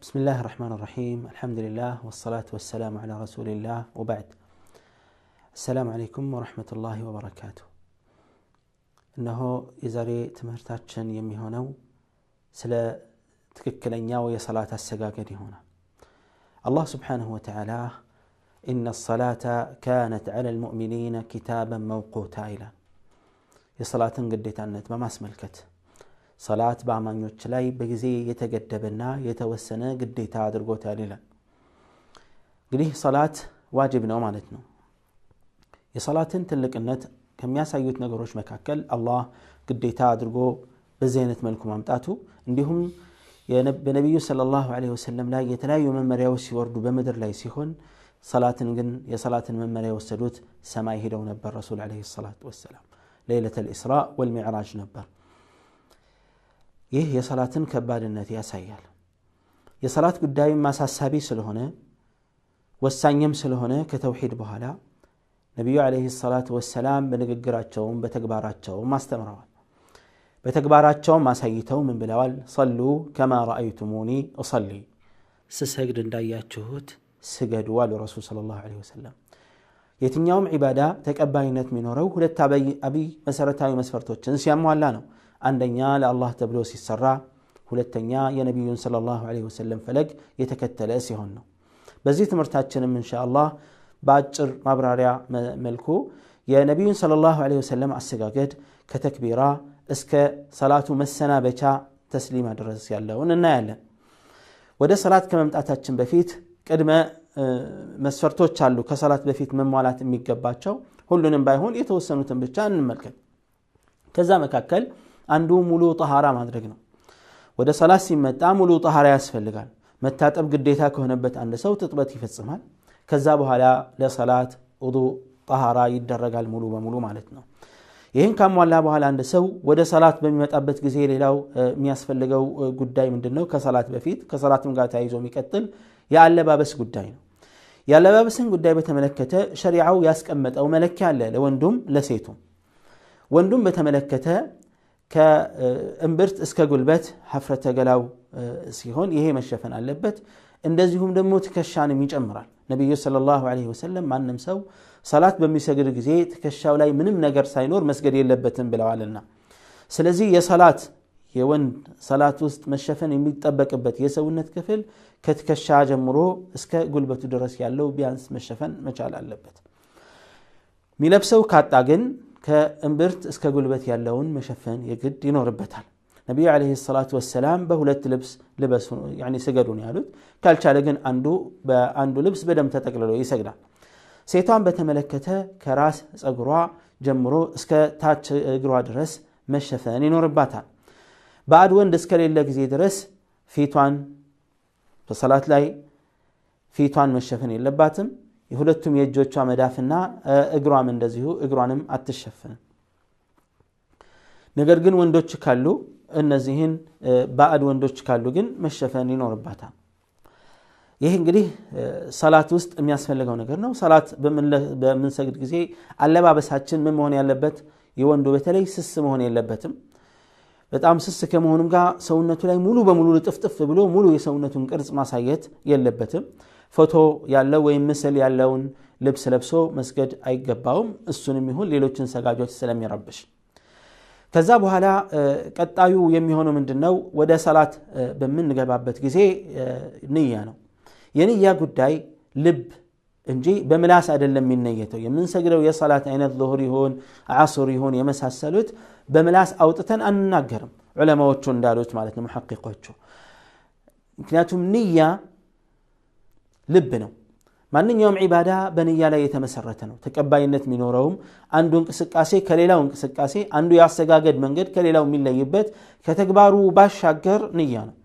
بسم الله الرحمن الرحيم الحمد لله والصلاة والسلام على رسول الله وبعد السلام عليكم ورحمة الله وبركاته إنه إزاري تمرتاتشن يمي هونو سلا تككلنيا ويا صلاة السجاجة هنا الله سبحانه وتعالى إن الصلاة كانت على المؤمنين كتابا موقوتا إلى የሰላትን ግዴታነት በማስመልከት ሰላት በአማኞች ላይ በጊዜ የተገደበና የተወሰነ ግዴታ አድርጎታል ይላል። እንግዲህ ሰላት ዋጅብ ነው ማለት ነው። የሰላትን ትልቅነት ከሚያሳዩት ነገሮች መካከል አላህ ግዴታ አድርጎ በዚህ አይነት መልኩ ማምጣቱ እንዲሁም በነብዩ ሰለላሁ ዐለይሂ ወሰለም ላይ የተለያዩ መመሪያዎች ሲወርዱ በመድር ላይ ሲሆን ሰላትን ግን የሰላትን መመሪያ ወሰዱት ሰማይ ሄደው ነበር ረሱል ዐለይሂ ሰላቱ ወሰለም ليلة الإسراء والمعراج نبر ይህ የሰላትን ከባድነት ያሳያል። የሰላት ጉዳይ ማሳሳቢ ስለሆነ ወሳኝም ስለሆነ ከተውሂድ በኋላ ነብዩ አለይሂ ሰላቱ ወሰለም በንግግራቸው በተግባራቸው ማስተምረዋል። በተግባራቸው ማሳይተው ምን ብለዋል? ሰሉ ከማ ረአይቱሙኒ እصሊ ስሰግድ እንዳያችሁት ስገዱ አሉ ረሱል ሰለላሁ ዐለይሂ ወሰለም። የትኛውም ዒባዳ ተቀባይነት የሚኖረው ሁለት አብይ መሰረታዊ መስፈርቶችን ሲያሟላ ነው። አንደኛ ለአላህ ተብሎ ሲሰራ፣ ሁለተኛ የነብዩን ሰለላሁ ዐለይሂ ወሰለም ፈለግ የተከተለ ሲሆን ነው። በዚህ ትምህርታችንም ኢንሻአላህ በአጭር ማብራሪያ መልኩ የነብዩን ሰለላሁ ዐለይሂ ወሰለም አሰጋገድ ከተክቢራ እስከ ሰላቱ መሰናበቻ ተስሊማ ድረስ ያለውን እናያለን። ወደ ሰላት ከመምጣታችን በፊት ቅድመ መስፈርቶች አሉ ከሰላት በፊት መሟላት የሚገባቸው። ሁሉንም ባይሆን የተወሰኑትን ብቻ እንመልከት። ከዛ መካከል አንዱ ሙሉ ጣሃራ ማድረግ ነው። ወደ ሰላት ሲመጣ ሙሉ ጣሃራ ያስፈልጋል። መታጠብ ግዴታ ከሆነበት አንድ ሰው ትጥበት ይፈጽማል። ከዛ በኋላ ለሰላት ውዱእ ጣሃራ ይደረጋል ሙሉ በሙሉ ማለት ነው። ይህን ካሟላ በኋላ አንድ ሰው ወደ ሰላት በሚመጣበት ጊዜ ሌላው የሚያስፈልገው ጉዳይ ምንድነው? ከሰላት በፊት ከሰላትም ጋር ተያይዞ የሚቀጥል የአለባበስ ጉዳይ ነው። የአለባበስን ጉዳይ በተመለከተ ሸሪዓው ያስቀመጠው መለኪያ አለ ለወንዱም ለሴቱም። ወንዱም በተመለከተ ከእምብርት እስከ ጉልበት ሐፍረተ ገላው ሲሆን ይሄ መሸፈን አለበት። እንደዚሁም ደግሞ ትከሻንም ይጨምራል። ነብዩ ሰለላሁ ዐለይሂ ወሰለም ማንም ሰው ሰላት በሚሰግድ ጊዜ ትከሻው ላይ ምንም ነገር ሳይኖር መስገድ የለበትም ብለዋልና ስለዚህ የሰላት የወንድ ሰላት ውስጥ መሸፈን የሚጠበቅበት የሰውነት ክፍል ከትከሻ ጀምሮ እስከ ጉልበቱ ድረስ ያለው ቢያንስ መሸፈን መቻል አለበት። ሚለብሰው ካጣ ግን ከእምብርት እስከ ጉልበት ያለውን መሸፈን የግድ ይኖርበታል። ነብዩ አለይሂ ሰላቱ ወሰለም በሁለት ልብስ ልበሱ ስገዱን ያሉት። ካልቻለ ግን በአንዱ ልብስ በደም ተጠቅልሎ ይሰግዳል። ሴቷን በተመለከተ ከራስ ጸጉሯ ጀምሮ እስከ ታች እግሯ ድረስ መሸፈን ይኖርባታል። ባዕድ ወንድ እስከሌለ ጊዜ ድረስ ፊቷን በሰላት ላይ ፊቷን መሸፈን የለባትም። የሁለቱም የእጆቿ መዳፍና እግሯም እንደዚሁ እግሯንም አትሸፈንም። ነገር ግን ወንዶች ካሉ እነዚህን ባዕድ ወንዶች ካሉ ግን መሸፈን ይኖርባታል። ይህ እንግዲህ ሰላት ውስጥ የሚያስፈልገው ነገር ነው። ሰላት በምንሰግድ ጊዜ አለባበሳችን ምን መሆን ያለበት? የወንዱ በተለይ ስስ መሆን የለበትም። በጣም ስስ ከመሆኑም ጋር ሰውነቱ ላይ ሙሉ በሙሉ ጥፍጥፍ ብሎ ሙሉ የሰውነቱን ቅርጽ ማሳየት የለበትም። ፎቶ ያለው ወይም ምስል ያለውን ልብስ ለብሶ መስገድ አይገባውም። እሱንም ይሁን ሌሎችን ሰጋጆች ስለሚረብሽ። ከዛ በኋላ ቀጣዩ የሚሆነው ምንድነው? ወደ ሰላት በምንገባበት ጊዜ ንያ ነው። የንያ ጉዳይ ልብ እንጂ በምላስ አይደለም የሚነየተው። የምንሰግደው የሰላት አይነት ዙህር ይሁን ዓስር ይሁን የመሳሰሉት በምላስ አውጥተን አንናገርም ዑለማዎቹ እንዳሉት ማለት ነው ሙሐቂቆቹ። ምክንያቱም ንያ ልብ ነው። ማንኛውም ዒባዳ በንያ ላይ የተመሰረተ ነው። ተቀባይነት የሚኖረውም አንዱ እንቅስቃሴ ከሌላው እንቅስቃሴ አንዱ ያሰጋገድ መንገድ ከሌላው የሚለይበት ከተግባሩ ባሻገር ንያ ነው።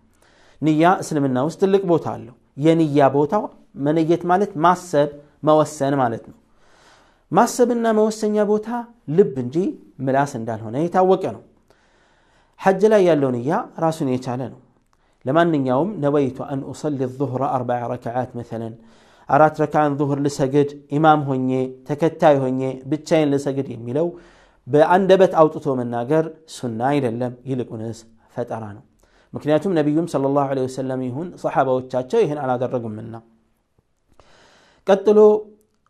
ንያ እስልምና ውስጥ ትልቅ ቦታ አለው። የንያ ቦታው መነየት ማለት ማሰብ መወሰን ማለት ነው። ማሰብና መወሰኛ ቦታ ልብ እንጂ ምላስ እንዳልሆነ የታወቀ ነው። ሐጅ ላይ ያለው ንያ ራሱን የቻለ ነው። ለማንኛውም ነወይቱ አን ኡሰሊ الظهر 4 ረካዓት مثلا 4 ረካዓን ዙህር ልሰግድ ኢማም ሆኜ ተከታይ ሆኜ ብቻዬን ልሰግድ የሚለው በአንደበት አውጥቶ መናገር ሱና አይደለም፣ ይልቁንስ ፈጠራ ነው። ምክንያቱም ነብዩም ሰለላሁ ዐለይሂ ወሰለም ይሁን ሱሐባዎቻቸው ይሄን አላደረጉምና ቀጥሎ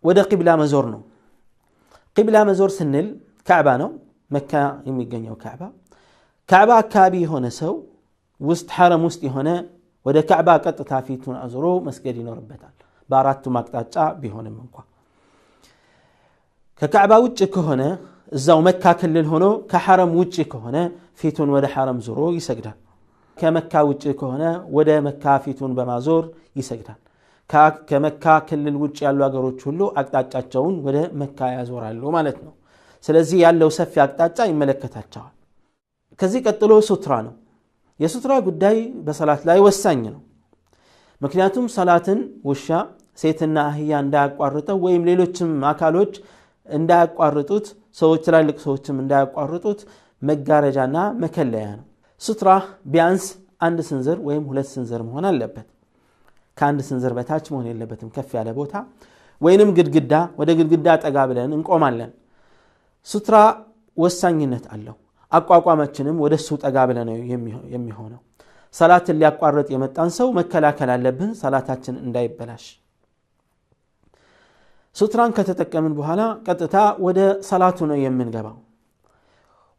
ወደ ቂብላ መዞር ነው ቂብላ መዞር ስንል ካዕባ ነው መካ የሚገኘው ካዕባ አካባቢ የሆነ ሰው ውስጥ ሐረም ውስጥ የሆነ ወደ ካዕባ ቀጥታ ፊቱን አዙሮ መስገድ ይኖርበታል በአራቱ ማቅጣጫ ቢሆንም እንኳን ከካዕባ ውጭ ከሆነ እዛው መካ ክልል ሆኖ ከሐረም ውጭ ከሆነ ፊቱን ወደ ሐረም ዞሮ ይሰግዳል ከመካ ውጭ ከሆነ ወደ መካ ፊቱን በማዞር ይሰግዳል ከመካ ክልል ውጭ ያሉ አገሮች ሁሉ አቅጣጫቸውን ወደ መካ ያዞራሉ ማለት ነው ስለዚህ ያለው ሰፊ አቅጣጫ ይመለከታቸዋል ከዚህ ቀጥሎ ሱትራ ነው የሱትራ ጉዳይ በሰላት ላይ ወሳኝ ነው ምክንያቱም ሰላትን ውሻ ሴትና አህያ እንዳያቋርጠው ወይም ሌሎችም አካሎች እንዳያቋርጡት ሰዎች ትላልቅ ሰዎችም እንዳያቋርጡት መጋረጃና መከለያ ነው ሱትራ ቢያንስ አንድ ስንዝር ወይም ሁለት ስንዝር መሆን አለበት ከአንድ ስንዝር በታች መሆን የለበትም ከፍ ያለ ቦታ ወይንም ግድግዳ ወደ ግድግዳ ጠጋ ብለን እንቆማለን ሱትራ ወሳኝነት አለው አቋቋማችንም ወደሱ ጠጋ ብለን ነው የሚሆነው ሰላትን ሊያቋርጥ የመጣን ሰው መከላከል አለብን ሰላታችን እንዳይበላሽ ሱትራን ከተጠቀምን በኋላ ቀጥታ ወደ ሰላቱ ነው የምንገባው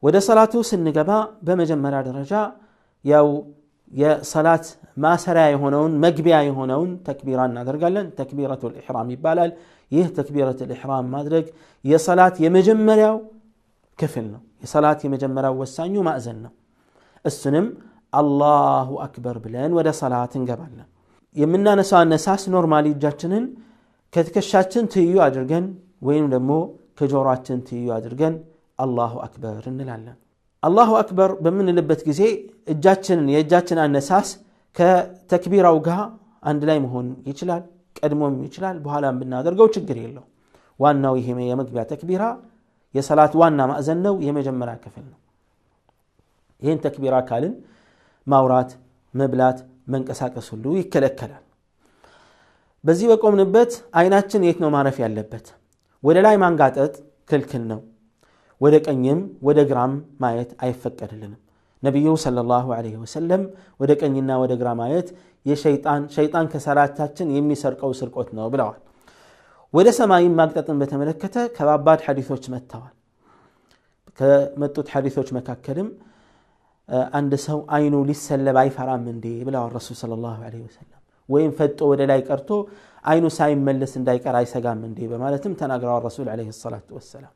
ወደ ሰላቱ ስንገባ በመጀመሪያ ደረጃ ያው የሰላት ማሰሪያ የሆነውን መግቢያ የሆነውን ተክቢራ እናደርጋለን ተክቢረቱል ኢህራም ይባላል ይህ ተክቢረቱል ኢህራም ማድረግ የሰላት የመጀመሪያው ክፍል ነው የሰላት የመጀመሪያው ወሳኙ ማዕዘን ነው እሱንም አላሁ አክበር ብለን ወደ ሰላት እንገባለን የምናነሳው አነሳስ ኖርማሊ እጃችንን ከትከሻችን ትይዩ አድርገን ወይም ደግሞ ከጆሮአችን ትይዩ አድርገን አላሁ አክበር እንላለን አላሁ አክበር በምንልበት ጊዜ የእጃችን አነሳስ ከተክቢራው ጋር አንድ ላይ መሆን ይችላል ቀድሞም ይችላል በኋላም ብናደርገው ችግር የለው ዋናው ይሄ የመግቢያ ተክቢራ የሰላት ዋና ማዕዘን ነው የመጀመሪያ ክፍል ነው ይሄን ተክቢራ ካልን ማውራት መብላት መንቀሳቀስ ሁሉ ይከለከላል በዚህ በቆምንበት አይናችን የት ነው ማረፍ ያለበት ወደ ላይ ማንጋጠጥ ክልክል ነው ወደ ቀኝም ወደ ግራም ማየት አይፈቀድልንም ነብዩ ሰለላሁ ዐለይሂ ወሰለም ወደ ቀኝና ወደ ግራ ማየት ሸይጣን ከሰላታችን የሚሰርቀው ስርቆት ነው ብለዋል ወደ ሰማይ ማቅጠጥን በተመለከተ ከባባድ ሐዲሶች መጥተዋል ከመጡት ሐዲሶች መካከልም አንድ ሰው አይኑ ሊሰለብ አይፈራም እንዴ ብለዋል ረሱል ሰለላሁ ዐለይሂ ወሰለም ወይም ፈጦ ወደ ላይ ቀርቶ አይኑ ሳይመለስ እንዳይቀር አይሰጋም እንዴ በማለትም ተናግረዋል ረሱል ዐለይሂ ሰላቱ ወሰለም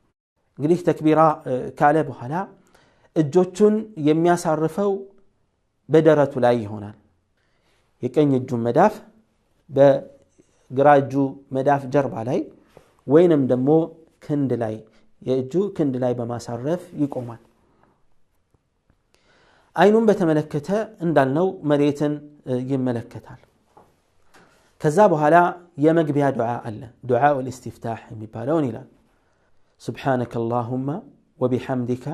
እንግዲህ ተክቢራ ካለ በኋላ እጆቹን የሚያሳርፈው በደረቱ ላይ ይሆናል የቀኝ እጁን መዳፍ በግራ እጁ መዳፍ ጀርባ ላይ ወይንም ደግሞ ክንድ ላይ የእጁ ክንድ ላይ በማሳረፍ ይቆማል አይኑን በተመለከተ እንዳልነው መሬትን ይመለከታል ከዛ በኋላ የመግቢያ ዱዓ አለ ዱዓው الاستفتاح የሚባለውን ይላል سبحانك اللهم وبحمدك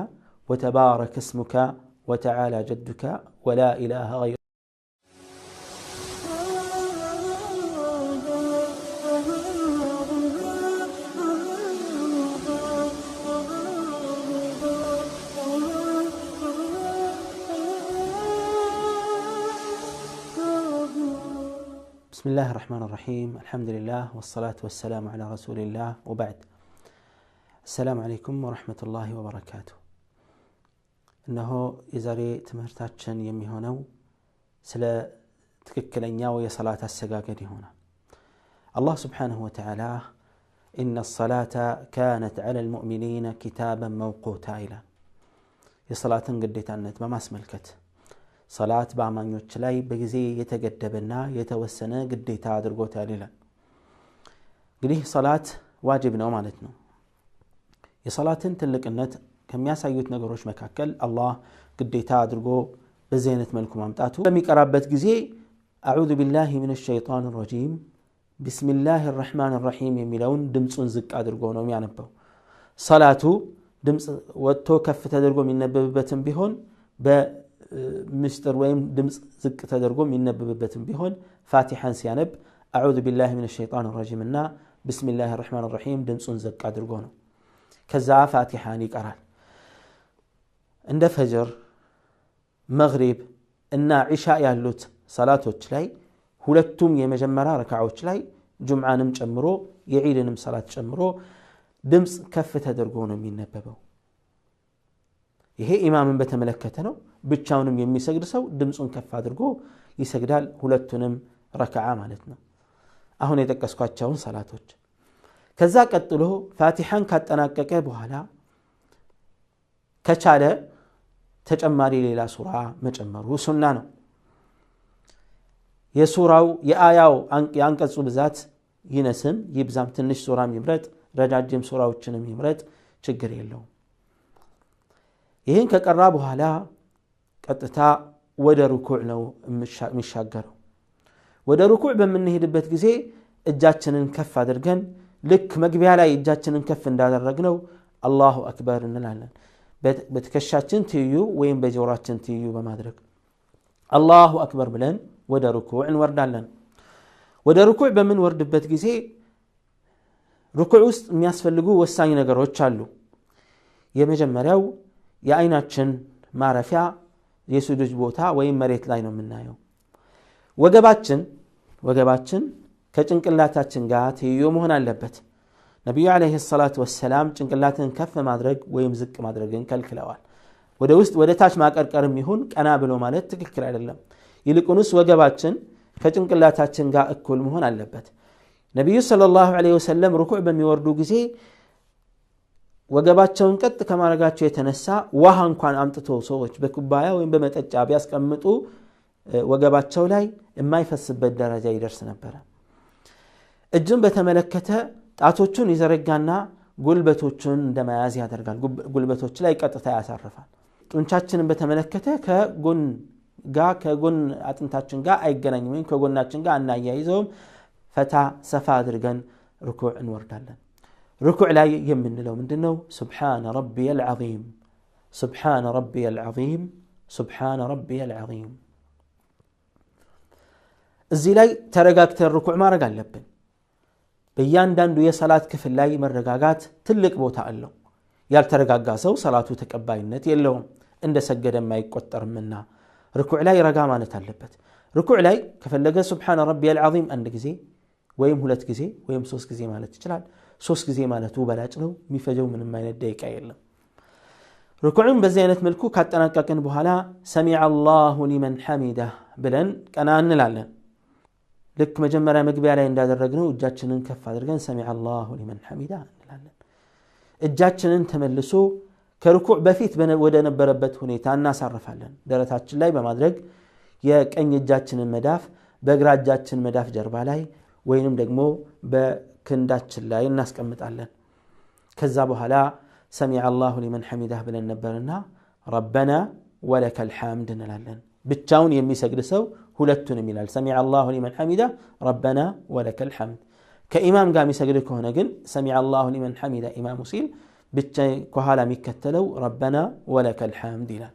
وتبارك اسمك وتعالى جدك ولا إله غيرك بسم الله الرحمن الرحيم الحمد لله والصلاة والسلام على رسول الله وبعد السلام عليكم ورحمة الله وبركاته إنه إزاري تمهرتاتشن يمي هونو سلا تككلنياو يا صلاة السقاقة هنا الله سبحانه وتعالى إن الصلاة كانت على المؤمنين كتابا موقوتا إلى يا صلاة قديت عنت ما اسملكت صلاة بعمان يوتشلاي بجزي يتقدبنا يتوسنا قديت عدرقوتا للا قليه صلاة واجبنا ومالتنا የሰላትን ትልቅነት ከሚያሳዩት ነገሮች መካከል አላህ ግዴታ አድርጎ በዘይነት መልኩ ማምጣቱ በሚቀራበት ጊዜ አዑዙ ቢላሂ ሚነሽ ሸይጣን ረጂም ቢስሚላሂ الرحمن الرحيم የሚለውን ድምጹን ዝቅ አድርጎ ነው የሚያነበው ሰላቱ ድምጽ ወጥቶ ከፍ ተደርጎ የሚነበብበትም ቢሆን በምስጥር ወይም ድምጽ ዝቅ ተደርጎ የሚነበብበትም ቢሆን ፋቲሐን ሲያነብ አዑዙ ቢላሂ ሚነሽ ሸይጣን ረጂም እና ቢስሚላሂ الرحمن الرحيم ድምጹን ዝቅ አድርጎ ነው ከዛ ፋቲሐን ይቀራል እንደ ፈጅር መግሪብ እና ዒሻ ያሉት ሰላቶች ላይ ሁለቱም የመጀመሪያ ረካዓዎች ላይ ጁምዓንም ጨምሮ የዒድንም ሰላት ጨምሮ ድምጽ ከፍ ተደርጎ ነው የሚነበበው ይሄ ኢማምን በተመለከተ ነው ብቻውንም የሚሰግድ ሰው ድምጹን ከፍ አድርጎ ይሰግዳል ሁለቱንም ረካዓ ማለት ነው አሁን የጠቀስኳቸውን ሰላቶች ከዛ ቀጥሎ ፋቲሃን ካጠናቀቀ በኋላ ከቻለ ተጨማሪ ሌላ ሱራ መጨመሩ ሱና ነው የሱራው የአያው የአንቀጹ ብዛት ይነስም ይብዛም ትንሽ ሱራም ይምረጥ ረጃጅም ሱራዎችንም ይምረጥ ችግር የለውም ይሄን ከቀራ በኋላ ቀጥታ ወደ ሩኩዕ ነው የሚሻገረው ወደ ሩኩዕ በመንሄድበት ጊዜ እጃችንን ከፍ አድርገን ልክ መግቢያ ላይ እጃችንን ከፍ እንዳደረግነው አላሁ አክበር እንላለን በትከሻችን ትይዩ ወይም በጆሮአችን ትይዩ በማድረግ አላሁ አክበር ብለን ወደ ሩኩዕ እንወርዳለን ወደ ሩኩዕ በመንወርድበት ጊዜ ሩኩዕ ውስጥ የሚያስፈልጉ ወሳኝ ነገሮች አሉ የመጀመሪያው የአይናችን ማረፊያ የሱጁድ ቦታ ወይም መሬት ላይ ነው የምናየው ወገባችን ከጭንቅላታችን ጋር ትይዩ መሆን አለበት ነብዩ አለይሂ ሰላቱ ወሰለም ጭንቅላትን ከፍ ማድረግ ወይም ዝቅ ማድረግን ከልክለዋል ወደ ውስጥ ወደ ታች ማቀርቀርም ይሁን ቀና ብሎ ማለት ትክክል አይደለም ይልቁንስ ወገባችን ከጭንቅላታችን ጋር እኩል መሆን አለበት ነብዩ ሰለላሁ ዐለይሂ ወሰለም ሩኩዕ በሚወርዱ ጊዜ ወገባቸውን ቀጥ ከማረጋቸው የተነሳ ውሃ እንኳን አምጥቶ ሰዎች በኩባያ ወይም በመጠጫ ቢያስቀምጡ ወገባቸው ላይ የማይፈስበት ደረጃ ይደርስ ነበር እጅን በተመለከተ ጣቶቹን ይዘረጋና ጉልበቶቹን እንደማያዝ ያደርጋል ጉልበቶች ላይ ቀጥታ ያሳርፋል ጡንቻችንን በተመለከተ ከጎን አጥንታችን ጋር አይገናኝም ወይም ከጎናችን ጋር አናያይዘውም ፈታ ሰፋ አድርገን ሩኩዕ እንወርዳለን ሩኩዕ ላይ የምንለው ምንድነው ሱብሃነ ረቢየል ዐዚም ሱብሃነ ረቢየል ዐዚም ሱብሃነ ረቢየል ዐዚም እዚህ ላይ ተረጋግተን ሩኩዕ ማድረግ አለብን በእያንዳንዱ የሰላት ክፍል ላይ መረጋጋት ትልቅ ቦታ አለው ያልተረጋጋ ሰው ሰላቱ ተቀባይነት የለውም እንደ ሰገደም አይቆጠርምና ሩኩዕ ላይ ረጋ ማለት አለበት ሩኩዕ ላይ ከፈለገ ሱብሃነ ረቢየል ዐዚም አንድ ጊዜ ወይም ሁለት ጊዜ ወይም ሶስት ጊዜ ማለት ይችላል ሶስት ጊዜ ማለቱ በላጭ ነው የሚፈጀው ምንም አይነት ደቂቃ የለም ሩኩዕን በዚህ አይነት መልኩ ካጠናቀቅን በኋላ ሰሚዐ አላሁ ሊመን ሐሚደህ ብለን ቀና እንላለን ልክ መጀመሪያ መግቢያ ላይ እንዳደረግነው እጃችንን ከፍ አድርገን ሰሚዐ አላሁ ሊመን ሐሚደህ እንላለን እጃችንን ተመልሶ ከሩኩዕ በፊት ወደ ነበረበት ሁኔታ እናሳርፋለን ደረታችን ላይ በማድረግ የቀኝ እጃችንን መዳፍ በግራ እጃችን መዳፍ ጀርባ ላይ ወይንም ደግሞ በክንዳችን ላይ እናስቀምጣለን ከዛ በኋላ ሰሚዐ አላሁ ሊመን ሐሚደህ ብለን ነበርና ረበና ወለከል ሐምድ እንላለን ብቻውን የሚሰግድ ሰው ሁለቱንም ይላል ሰሚዐ አላሁ ሊመን ሐሚደህ ረበና ወለከል ሐምድ ከኢማም ጋር የሚሰግድ ከሆነ ግን ሰሚዐ አላሁ ሊመን ሐሚደህ ኢማሙ ሲል ብቻ ከኋላ የሚከተለው ረበና ወለከል ሐምድ ይላል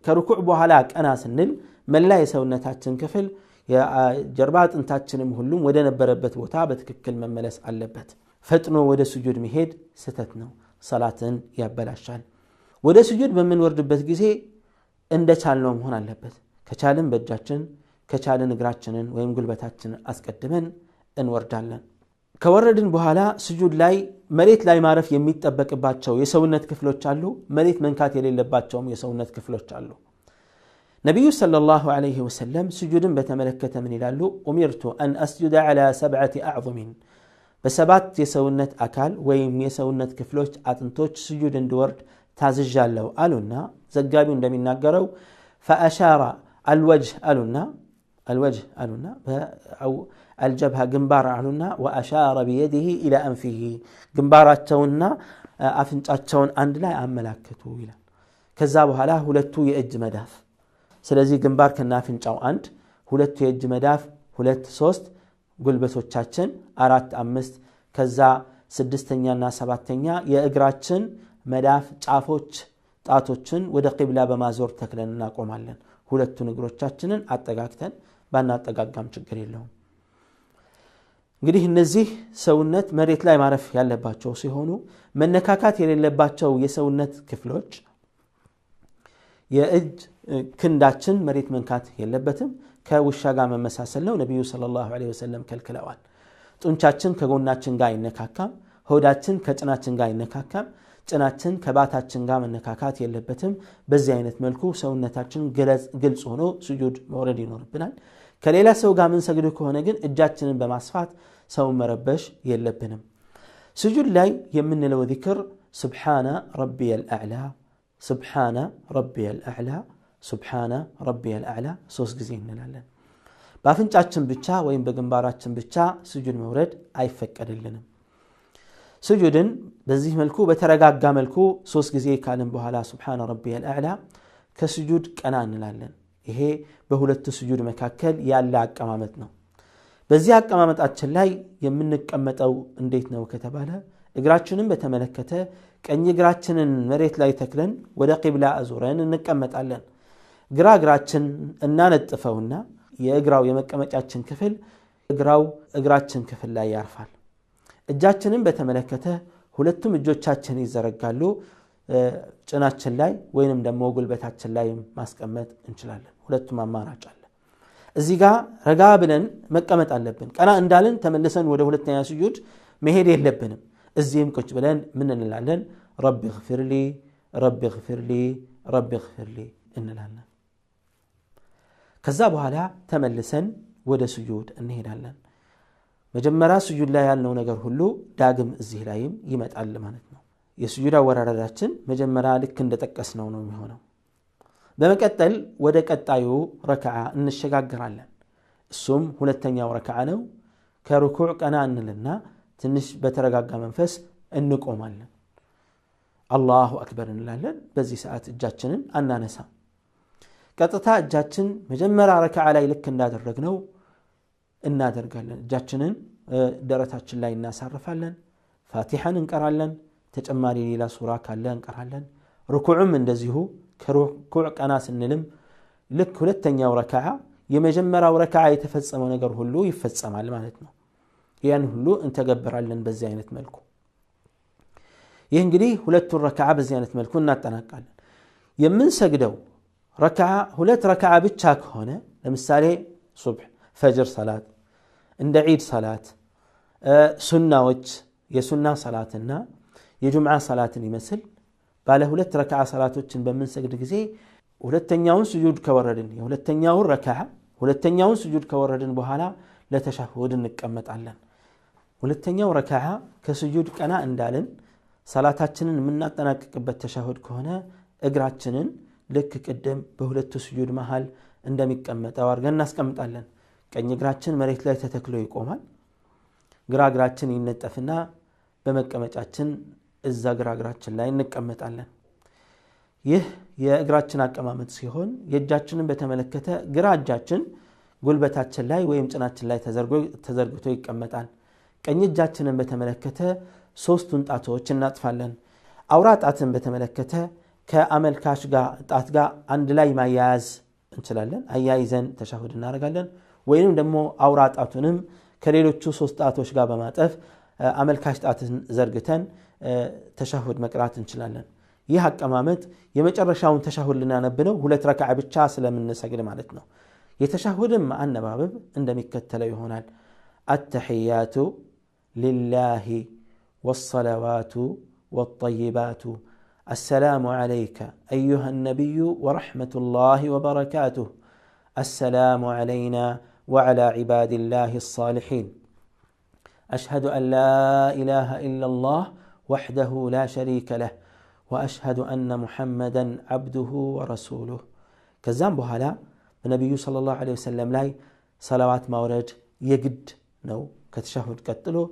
ከሩኩዕ በኋላ ቀና ስንል መላ የሰውነታችን ክፍል የጀርባ አጥንታችንም ሁሉም ወደ ነበረበት ቦታ በትክክል መመለስ አለበት ፈጥኖ ወደ ስጁድ መሄድ ስተት ነው ሰላትን ያበላሻል ወደ ስጁድ በመንወርድበት ጊዜ እንደቻልነው መሆን አለበት ከቻልን በእጃችን ከቻልን እግራችንን ወይም ጉልበታችንን አስቀድመን እንወርዳለን ከወረድን በኋላ ስጁድ ላይ መሬት ላይ ማረፍ የሚጠበቅባቸው የሰውነት ክፍሎች አሉ መሬት መንካት የሌለባቸውም የሰውነት ክፍሎች አሉ ነብዩ ሰለላሁ ዐለይሂ ወሰለም ስጁድን በተመለከተ ምን ይላሉ ኡሚርቱ አን አስጁደ ዐላ ሰብዐቲ አዕዙም በሰባት የሰውነት አካል ወይም የሰውነት ክፍሎች አጥንቶች ስጁድ እንድወርድ ታዝዣለሁ አሉና ዘጋቢው እንደሚናገረው فأشار الوجه ألونا أو الجبهة جنبار علونا وأشار بيده إلى أنفه جنباراتنا أفنجاتون عند لا أملاكته إلى كذابها لا هلتو يأج مداف سلازي جنبار كنا فنجاو عند هلتو يأج مداف هلت سوست قلبتوچاچن አራት አምስት ከዛ ስድስተኛና ሰባተኛ የእግራችን መዳፍ ጫፎች ጣቶችን ወደ ቂብላ በማዞር ተክለን እናቆማለን ሁለቱን እግሮቻችንን አጠጋግተን ባናጠጋጋም ችግር የለውም እንግዲህ እነዚህ ሰውነት መሬት ላይ ማረፍ ያለባቸው ሲሆኑ መነካካት የሌለባቸው የሰውነት ክፍሎች የእጅ ክንዳችን መሬት መንካት የለበትም ከውሻ ጋር መመሳሰል ነው ነብዩ ሰለላሁ ዐለይሂ ወሰለም ከልክለዋል ጡንቻችን ከጎናችን ጋር አይነካካም ሆዳችን ከጭናችን ጋር አይነካካም ጭናችን ከባታችን ጋር መነካካት የለበትም በዚህ አይነት መልኩ ሰውነታችን ግልጽ ሆኖ ስጁድ መውረድ ይኖርብናል ከሌላ ሰው ጋር ምን ሰግዱ ከሆነ ግን እጃችንን በማስፋት ሰው መረበሽ የለብንም ስጁድ ላይ የምንለው ዚክር سبحان ربي الأعلى سبحان ربي الأعلى سبحان ربي الأعلى ሶስት ጊዜ እንላለን ባፍንጫችን ብቻ ወይም በግንባራችን ብቻ ስጁድ መውረድ አይፈቀድልንም ስጁድን በዚህ መልኩ በተረጋጋ መልኩ ሶስት ጊዜ ካልን በኋላ سبحان ربي الأعلى ከስጁድ ቀና እንላለን ይሄ በሁለት ስጁድ መካከል ያለ አቀማመጥ ነው በዚህ አቀማመጣችን ላይ የምንቀመጠው እንዴት ነው ከተባለ እግራችንን በተመለከተ ቀኝ እግራችንን መሬት ላይ ተክለን ወደ ቂብላ አዙረን እንቀመጣለን ግራ እግራችን እናነጥፈውና የእግራው የመቀመጫችን ክፍል እግራችን ክፍል ላይ ያርፋል እጃችንን በተመለከተ ሁለቱም እጆቻችን ይዘረጋሉ ጭናችን ላይ ወይንም ደግሞ ጉልበታችን ላይ ማስቀመጥ እንችላለን ሁለቱም አማራጭ አለ እዚህ ጋር ረጋ ብለን መቀመጥ አለብን ቀና እንዳልን ተመልሰን ወደ ሁለተኛ ስጁድ መሄድ የለብንም እዚህም ቁጭ ብለን ምን እንላለን ረቢ اغفر لي ረቢ اغفر لي ረቢ اغفر لي እንላለን ከዛ በኋላ ተመልሰን ወደ ስጁድ እንሄዳለን መጀመሪያ ስጁድ ላይ ያልነው ነገር ሁሉ ዳግም እዚህ ላይም ይመጣል ማለት ነው የስጁድ አወራረዳችን መጀመሪያ ልክ እንደተጠቀስነው ነው የሚሆነው በመቀጠል ወደ ቀጣዩ ረካዓ እንሸጋግራለን እሱም ሁለተኛው ረካዓ ነው ከሩኩዕ ቀና እንልና ትንሽ በተረጋጋ መንፈስ እንቆማለን አላሁ አክበር እንላለን በዚህ ሰዓት እጃችንን አናነሳ ቀጥታ እጃችን መጀመሪያ ረካዓ ላይ ልክ እንዳደረግነው እናደርጋለን እጃችንን ደረታችን ላይ እናሳርፋለን ፋቲሐን እንቀራለን ተጨማሪ ሌላ ሱራ ካለ እንቀራለን ሩኩዕም እንደዚሁ ከሩኩዕ ቀና ስንልም ልክ ሁለተኛው ረካዓ የመጀመሪያው ረካዓ የተፈጸመው ነገር ሁሉ ይፈጸማል ማለት ነው ያን ሁሉ እንተገብራለን በዚህ አይነት መልኩ ይህ እንግዲህ ሁለቱን ረካዓ በዚህ አይነት መልኩ እናጠናቃለን የምንሰግደው ረካዓ ሁለት ረካዓ ብቻ ከሆነ ለምሳሌ ሱብህ ፈጅር ሰላት እንደ ዒድ ሰላት ሱናዎች የሱና ሰላትና የጁምዓ ሰላትን ይመስል ባለ ሁለት ረካዓ ሰላቶችን በመንሰግድ ጊዜ ሁለተኛውን ስጁድ ከወረድን ሁለተኛውን ስጁድ ከወረድን በኋላ ለተሻሁድ እንቀመጣለን ሁለተኛው ረካዓ ከስጁድ ቀና እንዳልን ሰላታችንን የምናጠናቅቅበት ተሻሁድ ከሆነ እግራችንን ልክ ቅድም በሁለቱ ስጁድ መሃል እንደሚቀመጠው አድርገን እናስቀምጣለን ቀኝ እግራችን መሬት ላይ ተተክሎ ይቆማል ግራ እግራችን ይነጠፍና በመቀመጫችን እዛ ግራ እግራችን ላይ እንቀመጣለን ይህ የእግራችን አቀማመጥ ሲሆን የእጃችንን በተመለከተ ግራ እጃችን ጉልበታችን ላይ ወይም ጭናችን ላይ ተዘርግቶ ይቀመጣል ቀኝ እጃችንን በተመለከተ ሶስቱን ጣቶች እናጥፋለን አውራ ጣትን በተመለከተ ከአመልካሽ ጋር ጣት ጋር አንድ ላይ ማያያዝ እንችላለን አያይዘን ተሻሁድ እናደርጋለን ወይንም ደግሞ አውራ ጣቱንም ከሌሎቹ ሶስት ጣቶች ጋር በማጠፍ አመልካሽ ጣትን ዘርግተን ተሻሁድ መቅራት እንችላለን ይህ አቀማመጥ የመጨረሻውን ተሻሁድ ልናነብነው ሁለት ረካዓ ብቻ ስለምንሰግድ ማለት ነው የተሻሁድም አነባበብ እንደሚከተለው ይሆናል التحيات لله والصلوات والطيبات السلام عليك أيها النبي ورحمة الله وبركاته السلام علينا وعلى عباد الله الصالحين أشهد أن لا إله إلا الله وحده لا شريك له وأشهد أن محمدا عبده ورسوله كزام بهلا النبي صلى الله عليه وسلم لاي صلوات مورد يجد نو كتشهد قتلو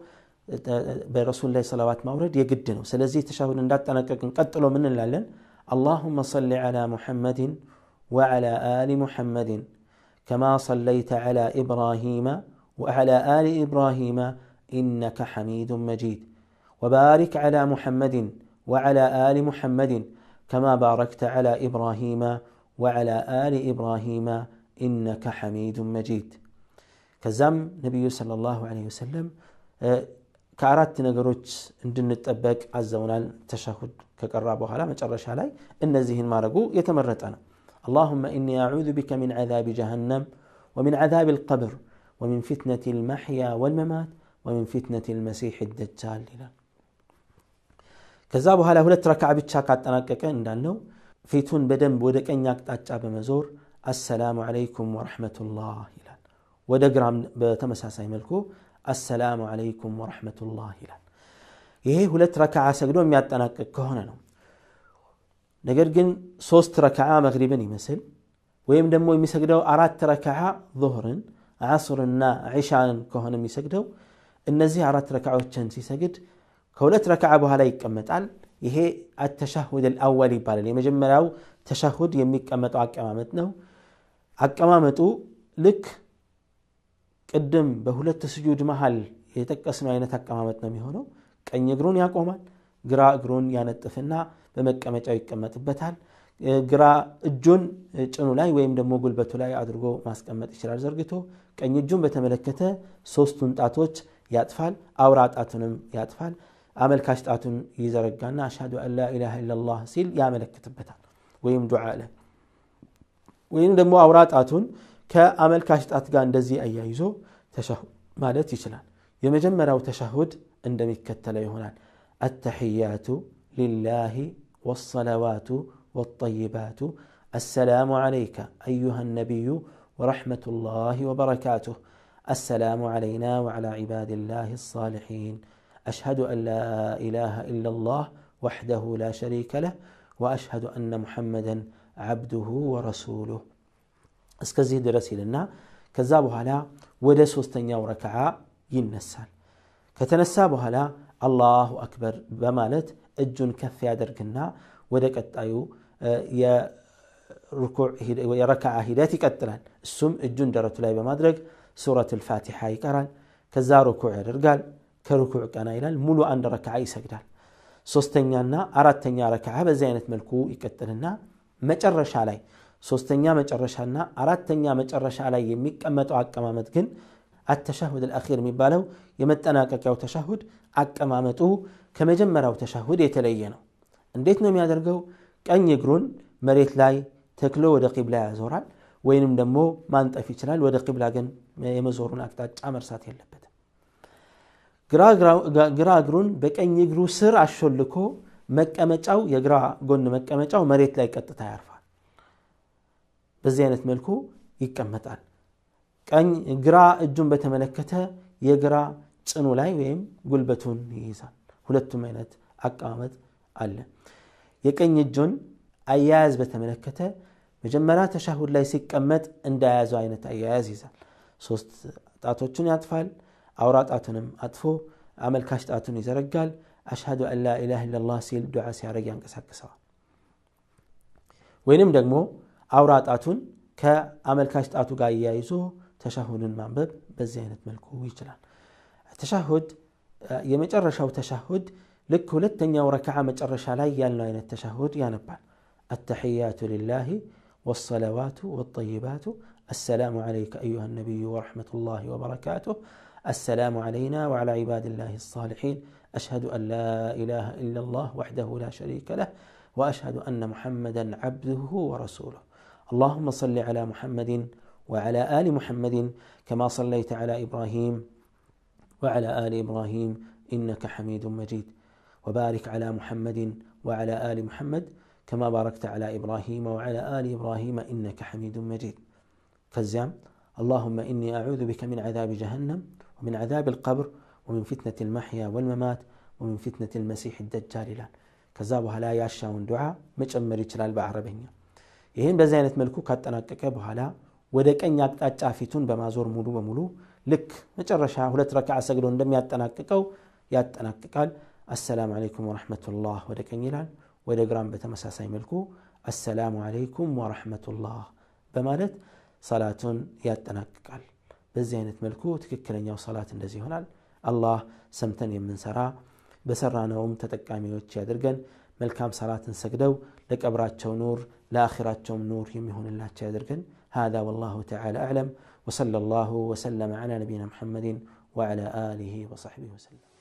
برسول الله صلوات مورد يجد نو سلازي تشهد እንዳጠናቀቅ ቀጥሎ ምን እንላለን اللهم صل على محمد وعلى آل محمد كما صليت على إبراهيم وعلى آل إبراهيم إنك حميد مجيد وبارك على محمد وعلى آل محمد كما باركت على إبراهيم وعلى آل إبراهيم إنك حميد مجيد كزام نبي صلى الله عليه وسلم ከአራት ነገሮች እንድንጠበቅ አዘውናል ተሸሁድ ከቀራ በኋላ መጨረሻ ላይ እነዚህን ማድረጉ የተመረጠ ነው اللهم إني أعوذ بك من عذاب جهنم ومن عذاب القبر ومن فتنة المحيا والممات ومن فتنة المسيح الدجال ከዛ በኋላ ሁለት ረካዓ ብቻ ካጠናቀቀ እንዳልነው ፊቱን በደንብ ወደ ቀኝ አቅጣጫ በመዞር አሰላሙ አለይኩም ወራህመቱላህ ይላል ወደ ግራም በተመሳሳይ መልኩ አሰላሙ አለይኩም ወራህመቱላህ ይላል ይሄ ሁለት ረካዓ ሰግዶ የሚያጠናቅቅ ከሆነ ነው ነገር ግን 3 ረካዓ መግሪብን ይመስል ወይም ደግሞ የሚሰግደው 4 ረካዓ ዙህርን ዓስርና ዒሻን ከሆነ የሚሰግደው እነዚህ 4 ረካዓዎችን ሲሰግድ ከሁለት ረካዓ በኋላ ይቀመጣል ይሄ التشهد الاول ይባላል የመጀመሪያው ተሸሁድ የሚቀመጠው አቀማመጥ ነው አቀማመጡ ልክ ቅድም በሁለት ስጁድ መሃል የተጠቀስነው አይነት አቀማመጥ ነው የሚሆነው ቀኝ እግሩን ያቆማል ግራ እግሩን ያነጥፍና በመቀመጫው ይቀመጥበታል ግራ እጁን ጭኑ ላይ ወይም ደግሞ ጉልበቱ ላይ አድርጎ ማስቀመጥ ይችላል ዘርግቶ ቀኝ እጁን በተመለከተ ሶስቱን ጣቶች ያጥፋል አውራ ጣቱንም ያጥፋል አመልካች ጣቱን ይዘረጋና አሽሃዱ አን ላ ኢላሃ ኢላላህ ሲል ያመለክትበታል ወይም ዱዓ አለ ወይም ደግሞ አውራ ጣቱን ከአመልካች ጣት ጋር እንደዚህ አያይዞ ተሸሁድ ማለት ይችላል የመጀመሪያው ተሸሁድ እንደሚከተለው ይሆናል التحيات لله والصلوات والطيبات السلام عليك أيها النبي ورحمة الله وبركاته السلام علينا وعلى عباد الله الصالحين أشهد أن لا إله إلا الله وحده لا شريك له وأشهد أن محمدا عبده ورسوله اسكزي درسي لنا كذابها لا ودا سوستنيا وركعا ينسال كتنسابها لا الله أكبر بمالت እጁን ከፍ ያደርግና ወደ ቀጣዩ የሩኩዕ የረካዓ ሂደት ይቀጥላል እሱም እጁን ደረቱ ላይ በማድረግ ሱረቱል ፋቲሃ ይቀራል ከዛ ሩኩዕ ያደርጋል ከሩኩዕ ቀና ይላል ሙሉ አንድ ረካዓ ይሰግዳል ሶስተኛና አራተኛ ረካዓ በዚህ አይነት መልኩ ይቀጥልና መጨረሻ ላይ ሶስተኛ መጨረሻና አራተኛ መጨረሻ ላይ የሚቀመጠው አቀማመጥ ግን التشهد الأخير የሚባለው የመጠናቀቂያው ተሸሁድ አቀማመጡ ከመጀመሪያው ተሸሁድ የተለየ ነው እንዴት ነው የሚያደርገው ቀኝ እግሩን መሬት ላይ ተክሎ ወደ ቂብላ ያዞራል ወይንም ደግሞ ማንጠፍ ይችላል ወደ ቂብላ ግን የመዞሩን አቅጣጫ መርሳት የለበትም ግራ እግሩን በቀኝ እግሩ ስር አሽልኮ መቀመጫው የግራ ጎን መቀመጫው መሬት ላይ ቀጥታ ያርፋል በዚህ አይነት መልኩ ይቀመጣል ቀኝ ግራ እጁን በተመለከተ የግራ ጭኑ ላይ ወይም ጉልበቱን ይይዛል ሁለቱም አይነት አቀማመጥ አለ የቀኝ እጁን አያያዝ በተመለከተ መጀመሪያ ተሸሁድ ላይ ሲቀመጥ እንዳያዘው አይነት አያያዝ ይዛል ሶስት ጣቶቹን ያጥፋል አውራ ጣቱንም አጥፎ አመልካች ጣቱን ይዘረጋል አሽሃዱ አን ላ ኢላሃ ኢላላህ ሲል ዱዓ ሲያረግ ያንቀሳቅሰዋል ወይንም ደግሞ አውራ ጣቱን ከአመልካች ጣቱ ጋር ያይዞ ተሸሁድን ማንበብ በዚህ አይነት መልኩ ይችላል ተሸሁድ የመጨረሻው ተሸሁድ ልክ ሁለተኛው ረካዓ መጨረሻ ላይ ያለው አይነት ተሸሁድ ያነባል التحيات لله والصلوات والطيبات السلام عليك أيها النبي ورحمة الله وبركاته السلام علينا وعلى عباد الله الصالحين أشهد أن لا إله إلا الله وحده لا شريك له وأشهد أن محمدا عبده ورسوله اللهم صل على محمد وعلى آل محمد كما صليت على إبراهيم وعلى آل إبراهيم إنك حميد مجيد وبارك على محمد وعلى آل محمد كما باركت على إبراهيم وعلى آل إبراهيم إنك حميد مجيد كالزام اللهم إني أعوذ بك من عذاب جهنم ومن عذاب القبر ومن فتنة المحيا والممات ومن فتنة المسيح الدجال كذابها لا يشاون دعاء مجمر يجلال بعربية ይሄን በዚህ አይነት መልኩ ካጠናቀቀ በኋላ ወደ ቀኝ አቅጣጫ ፊቱን በማዞር ሙሉ በሙሉ ልክ መጨረሻ ሁለት ረካዓ ሰግዶ እንደሚያጠናቅቀው ያጠናቅቃል السلام عليكم ورحمة الله ወደ ቀኝ ይላል ወደ ግራም በተመሳሳይ መልኩ السلام عليكم ورحمة الله በማለት ሰላቱን ያጠናቅቃል በዚህ አይነት መልኩ ትክክለኛው ሰላት እንደዚህ ይሆናል አላህ ሰምተን የምንሰራ በሰራነውም ተጠቃሚዎች ያድርገን መልካም ሰላትን ሰግደው ለቀብራቸው ኑር ለአኺራቸው ኑር የሚሆንላቸው ያድርገን هذا والله تعالى أعلم وصلى الله وسلم على نبينا محمد وعلى آله وصحبه وسلم